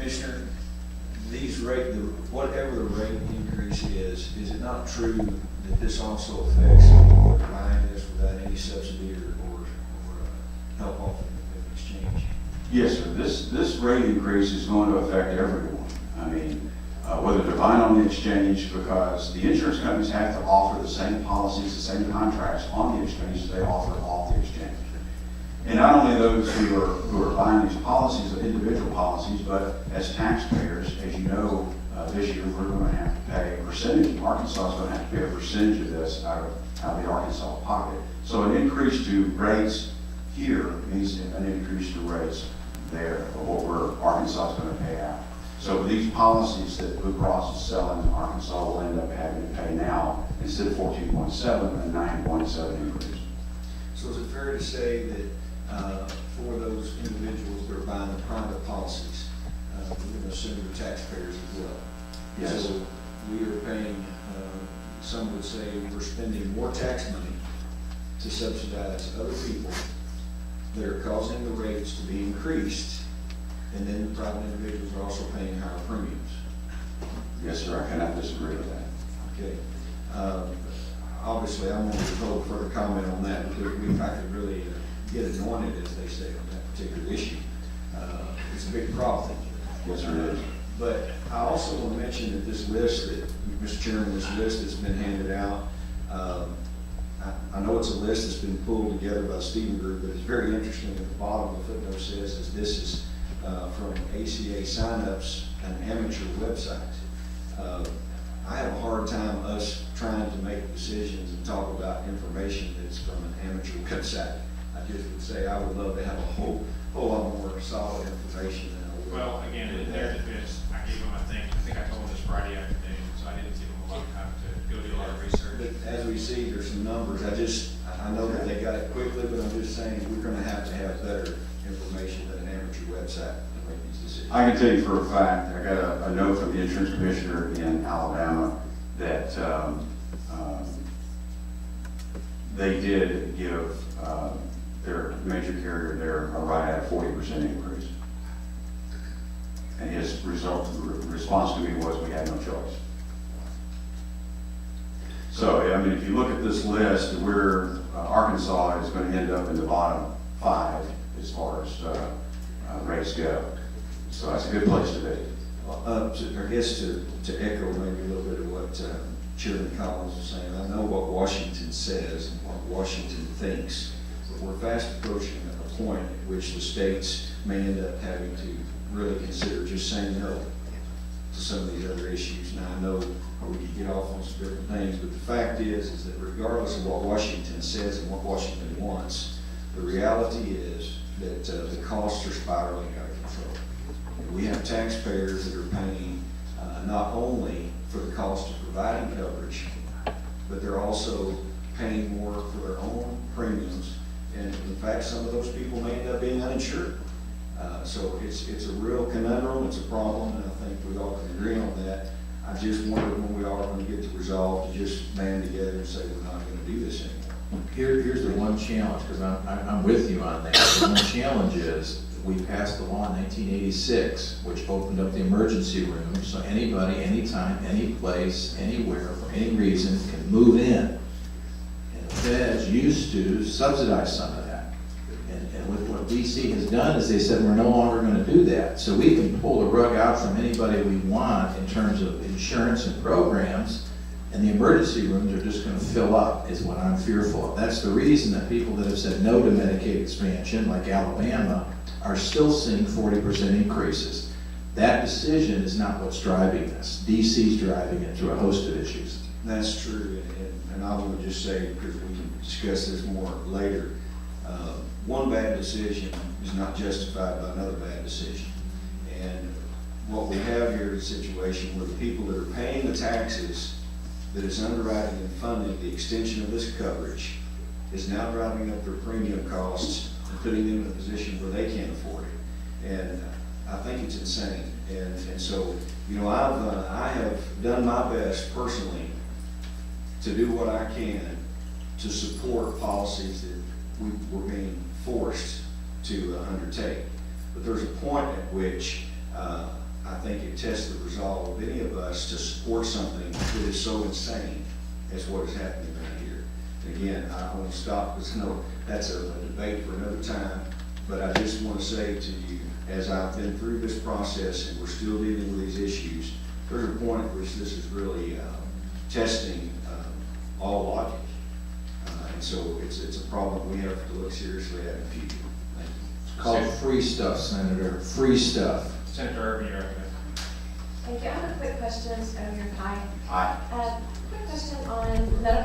Commissioner, these whatever the rate increase is it not true that this also affects people that are buying this without any subsidy or help off in exchange? Yes, sir. This rate increase is going to affect everyone. I mean, whether they're buying on the exchange, because the insurance companies have to offer the same policies, the same contracts on the exchange as they offer off the exchange. And not only those who are buying these policies, individual policies, but as taxpayers, as you know, this year we're going to have to pay a percentage. Arkansas is going to have to pay a percentage of this out of the Arkansas pocket. So an increase to rates here means an increase to rates there of what Arkansas is going to pay out. So for these policies that Blue Cross is selling, Arkansas will end up having to pay now, instead of 14.7, a 9.7 increase. So is it fair to say that for those individuals that are buying the private policies, we're going to assume they're taxpayers as well? Yes. So we are paying, some would say we're spending more tax money to subsidize other people that are causing the rates to be increased, and then the private individuals are also paying higher premiums. Yes, sir, I cannot disagree with that. Okay. Obviously, I'm going to hold further comment on that, because I could really get anointed, as they say, on that particular issue. It's a big problem. Yes, sir, it is. But I also want to mention that this list that, Mr. Chairman, this list that's been handed out, I know it's a list that's been pulled together by the Stephen Group, but it's very interesting. At the bottom, the footnote says that this is from ACA signups, an amateur website. I have a hard time us trying to make decisions and talk about information that's from an amateur website. I just would say I would love to have a whole lot more solid information than I would. Well, again, in their defense, I gave them, I think I told them this Friday afternoon, so I didn't give them a lot of time to go do a lot of research. But as we see, there's some numbers. I know that they got it quickly, but I'm just saying we're going to have better information than an amateur website to make these decisions. I can tell you for a fact, I got a note from the insurance commissioner in Alabama that they did give their major carrier there a right at a 40% increase. And his response to me was, we had no choice. So, I mean, if you look at this list, where Arkansas is going to end up in the bottom 5 as far as rates go. So that's a good place to be. I guess to echo maybe a little bit of what Chairman Collins was saying, I know what Washington says and what Washington thinks, but we're fast approaching a point at which the states may end up having to really consider just saying no to some of these other issues. Now, I know we could get off on some different things, but the fact is that regardless of what Washington says and what Washington wants, the reality is that the costs are spiraling out of control. And we have taxpayers that are paying not only for the cost of providing coverage, but they're also paying more for their own premiums. And in fact, some of those people may end up being uninsured. So it's a real conundrum, it's a problem, and I think we all can agree on that. I just wonder when we are going to get to resolve to just band together and say we're not going to do this anymore. Here's the one challenge, because I'm with you on that. The one challenge is we passed the law in 1986, which opened up the emergency room, so anybody, anytime, any place, anywhere, for any reason, can move in. And the feds used to subsidize some of that. And what DC has done is they said we're no longer going to do that. So we can pull the rug out from anybody we want in terms of insurance and programs, and the emergency rooms are just going to fill up, is what I'm fearful of. That's the reason that people that have said no to Medicaid expansion, like Alabama, are still seeing 40% increases. That decision is not what's driving this. DC's driving it through a host of issues. That's true, and I want to just say, because we can discuss this more later, one bad decision is not justified by another bad decision. And what we have here is a situation where the people that are paying the taxes that is underwriting and funding the extension of this coverage is now driving up their premium costs and putting them in a position where they can't afford it. And I think it's insane. And so, you know, I have done my best personally to do what I can to support policies that we're being forced to undertake. But there's a point at which think it tests the resolve of any of us to support something that is so insane as what is happening right here. And again, I want to stop, because no, that's a debate for another time, but I just want to say to you, as I've been through this process and we're still dealing with these issues, there's a point at which this is really testing all logic. And so it's a problem we have to look seriously at in the future. Thank you. It's called free stuff, Senator, free stuff. Senator Irvin, you're up next. Thank you. I have a quick question, your time. Aye. Quick question on medical